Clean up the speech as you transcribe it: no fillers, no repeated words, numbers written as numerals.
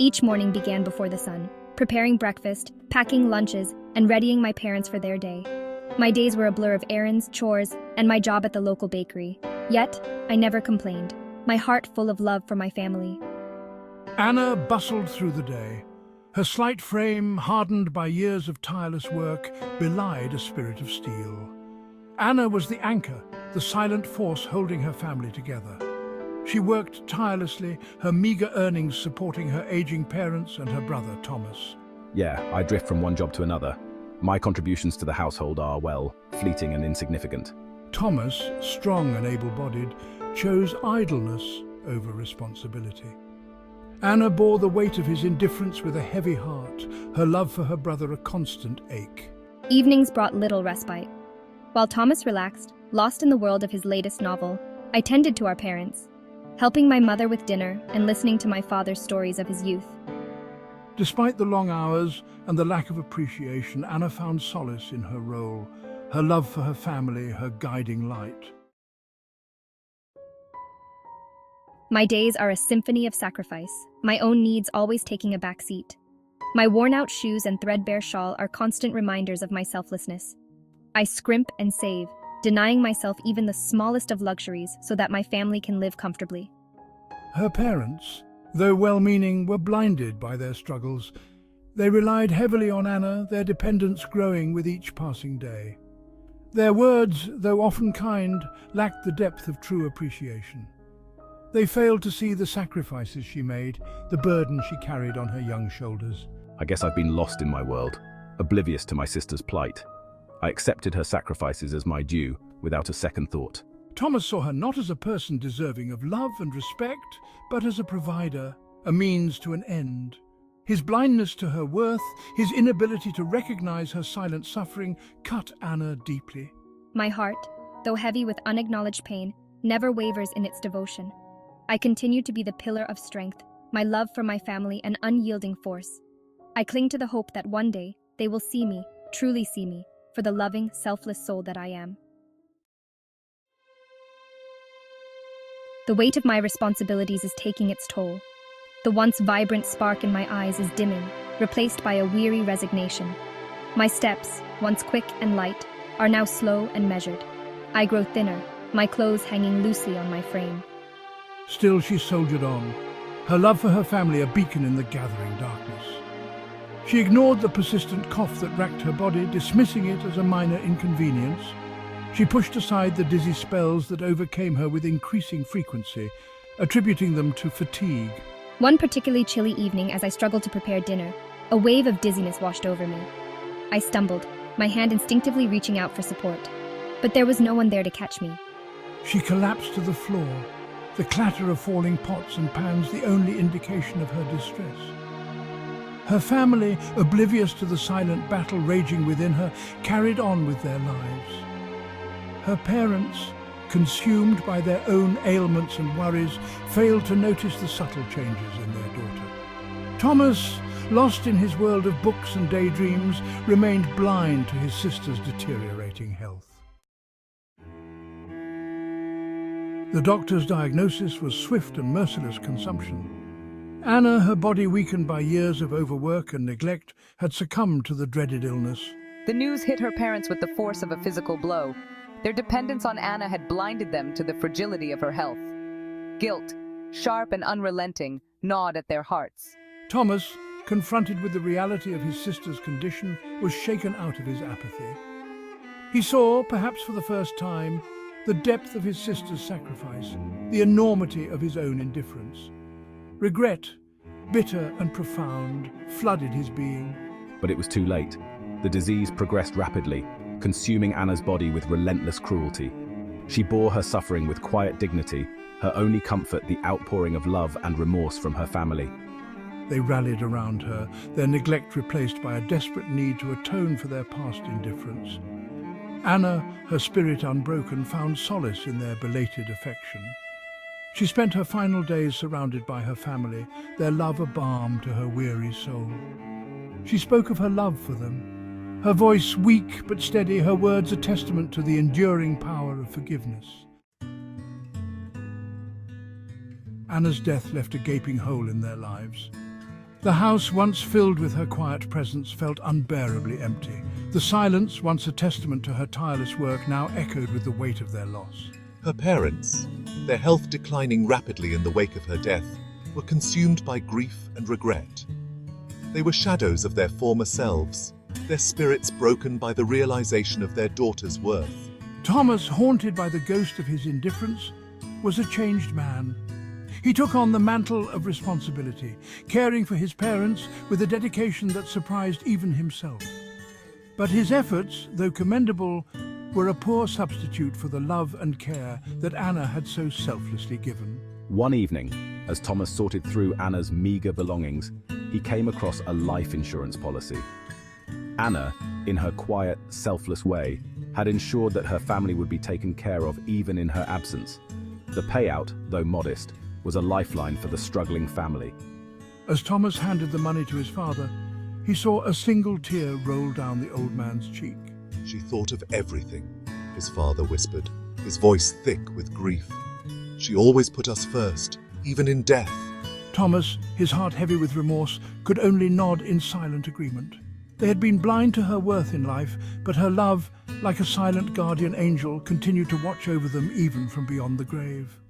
Each morning began before the sun, preparing breakfast, packing lunches, and readying my parents for their day. My days were a blur of errands, chores, and my job at the local bakery. Yet, I never complained, my heart full of love for my family. Anna bustled through the day. Her slight frame, hardened by years of tireless work, belied a spirit of steel. Anna was the anchor, the silent force holding her family together. She worked tirelessly, her meager earnings supporting her aging parents and her brother, Thomas. Yeah, I drift from one job to another. My contributions to the household are, well, fleeting and insignificant. Thomas, strong and able-bodied, chose idleness over responsibility. Anna bore the weight of his indifference with a heavy heart, her love for her brother a constant ache. Evenings brought little respite. While Thomas relaxed, lost in the world of his latest novel, I tended to our parents, helping my mother with dinner and listening to my father's stories of his youth. Despite the long hours and the lack of appreciation, Anna found solace in her role, her love for her family, her guiding light. My days are a symphony of sacrifice, my own needs always taking a back seat. My worn-out shoes and threadbare shawl are constant reminders of my selflessness. I scrimp and save, denying myself even the smallest of luxuries so that my family can live comfortably. Her parents, though well-meaning, were blinded by their struggles. They relied heavily on Anna, their dependence growing with each passing day. Their words, though often kind, lacked the depth of true appreciation. They failed to see the sacrifices she made, the burden she carried on her young shoulders. I guess I've been lost in my world, oblivious to my sister's plight. I accepted her sacrifices as my due, without a second thought. Thomas saw her not as a person deserving of love and respect, but as a provider, a means to an end. His blindness to her worth, his inability to recognize her silent suffering, cut Anna deeply. My heart, though heavy with unacknowledged pain, never wavers in its devotion. I continue to be the pillar of strength, my love for my family an unyielding force. I cling to the hope that one day they will see me, truly see me, for the loving, selfless soul that I am. The weight of my responsibilities is taking its toll. The once vibrant spark in my eyes is dimming, replaced by a weary resignation. My steps, once quick and light, are now slow and measured. I grow thinner, my clothes hanging loosely on my frame. Still she soldiered on, her love for her family a beacon in the gathering darkness. She ignored the persistent cough that racked her body, dismissing it as a minor inconvenience. She pushed aside the dizzy spells that overcame her with increasing frequency, attributing them to fatigue. One particularly chilly evening, as I struggled to prepare dinner, a wave of dizziness washed over me. I stumbled, my hand instinctively reaching out for support. But there was no one there to catch me. She collapsed to the floor, the clatter of falling pots and pans the only indication of her distress. Her family, oblivious to the silent battle raging within her, carried on with their lives. Her parents, consumed by their own ailments and worries, failed to notice the subtle changes in their daughter. Thomas, lost in his world of books and daydreams, remained blind to his sister's deteriorating health. The doctor's diagnosis was swift and merciless consumption. Anna, her body weakened by years of overwork and neglect, had succumbed to the dreaded illness. The news hit her parents with the force of a physical blow. Their dependence on Anna had blinded them to the fragility of her health. Guilt, sharp and unrelenting, gnawed at their hearts. Thomas, confronted with the reality of his sister's condition, was shaken out of his apathy. He saw, perhaps for the first time, the depth of his sister's sacrifice, the enormity of his own indifference. Regret, bitter and profound, flooded his being. But it was too late. The disease progressed rapidly, consuming Anna's body with relentless cruelty. She bore her suffering with quiet dignity, her only comfort the outpouring of love and remorse from her family. They rallied around her, their neglect replaced by a desperate need to atone for their past indifference. Anna, her spirit unbroken, found solace in their belated affection. She spent her final days surrounded by her family, their love a balm to her weary soul. She spoke of her love for them, her voice weak but steady, her words a testament to the enduring power of forgiveness. Anna's death left a gaping hole in their lives. The house, once filled with her quiet presence, felt unbearably empty. The silence, once a testament to her tireless work, now echoed with the weight of their loss. Her parents, their health declining rapidly in the wake of her death, were consumed by grief and regret. They were shadows of their former selves, their spirits broken by the realization of their daughter's worth. Thomas, haunted by the ghost of his indifference, was a changed man. He took on the mantle of responsibility, caring for his parents with a dedication that surprised even himself. But his efforts, though commendable, were a poor substitute for the love and care that Anna had so selflessly given. One evening, as Thomas sorted through Anna's meager belongings, he came across a life insurance policy. Anna, in her quiet, selfless way, had ensured that her family would be taken care of even in her absence. The payout, though modest, was a lifeline for the struggling family. As Thomas handed the money to his father, he saw a single tear roll down the old man's cheek. She thought of everything, his father whispered, his voice thick with grief. She always put us first, even in death. Thomas, his heart heavy with remorse, could only nod in silent agreement. They had been blind to her worth in life, but her love, like a silent guardian angel, continued to watch over them even from beyond the grave.